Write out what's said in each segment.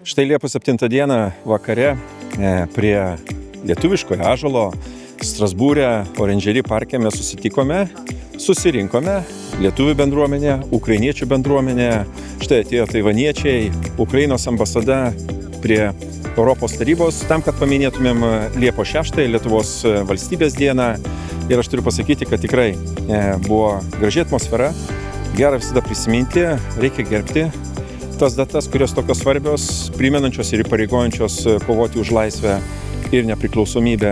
Štai Liepos 7 dieną vakare prie lietuviškojo ąžuolo Strasbūre Oranžery parke mes susirinkome lietuvių bendruomenė, ukrainiečių bendruomenė, štai atėjo taivaniečiai, Ukrainos ambasada prie Europos tarybos, tam, kad paminėtumėm Liepos 6 Lietuvos valstybės dieną. Ir aš turiu pasakyti, kad tikrai buvo graži atmosfera, gera visada prisiminti, reikia gerbti tas datas, kurios tokios svarbios, primenančios ir įpareigojančios kovoti už laisvę ir nepriklausomybę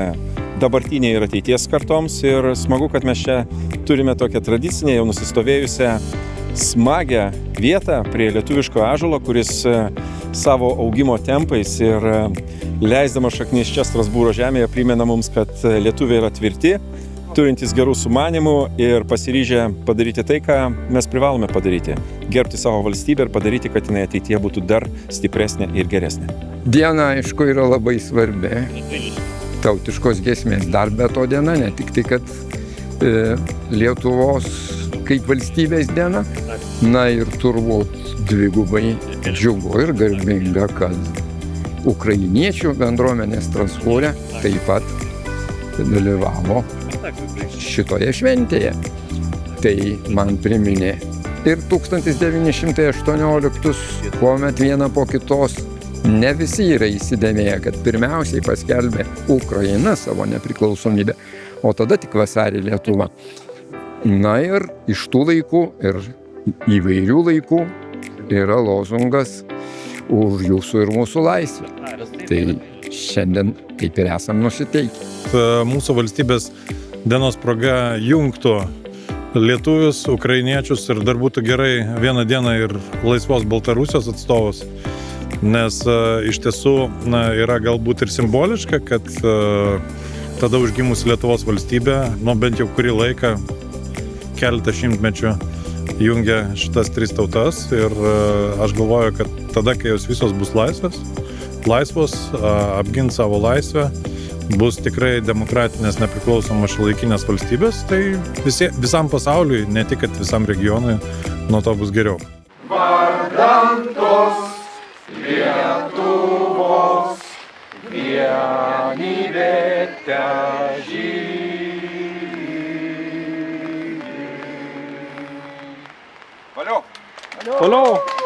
dabartinė ir ateities kartoms. Ir smagu, kad mes čia turime tokią tradicinę, jau nusistovėjusią, smagią vietą prie lietuviško ąžuolo, kuris savo augimo tempais ir leisdamas šaknis čia Strasbūro žemėje primena mums, kad lietuviai yra tvirti, turintys gerų sumanimų ir pasiryžę padaryti tai, ką mes privalome padaryti. Gerbti savo valstybę ir padaryti, kad jinai ateityje būtų dar stipresnė ir geresnė. Diena, aišku, yra labai svarbi. Tautiškos giesmės dar be to diena, ne tik tai, kad Lietuvos kaip valstybės diena. Na ir turbūt dvigubai džiugu ir garbinga, kad ukrainiečių bendruomenės Strasbūre taip pat dalyvavo šitoje šventėje. Tai man priminė ir 1918, kuomet vieną po kitos ne visi yra įsidėmėję, kad pirmiausiai paskelbė Ukraina savo nepriklausomybę, o tada tik vasarį Lietuva. Na ir iš tų laikų ir įvairių laikų yra lozungas už jūsų ir mūsų laisvę. Tai šiandien kaip ir esam nusiteikę. Mūsų valstybės dienos proga jungtų lietuvius, ukrainiečius ir dar būtų gerai vieną dieną ir laisvos Baltarusijos atstovus, nes iš tiesų yra galbūt ir simboliška, kad tada užgimus Lietuvos valstybė, bent jau kurį laiką, keletą šimtmečių jungia šitas tris tautas ir aš galvoju, kad tada, kai jos visos bus laisvos, apgins savo laisvę, bus tikrai demokratinės, nepriklausomos šiuolaikinės valstybės, tai visam pasauliui, ne tik kad visam regionui, nuo to bus geriau. Vardan tos Lietuvos vienybė težydi. Valio! Valio!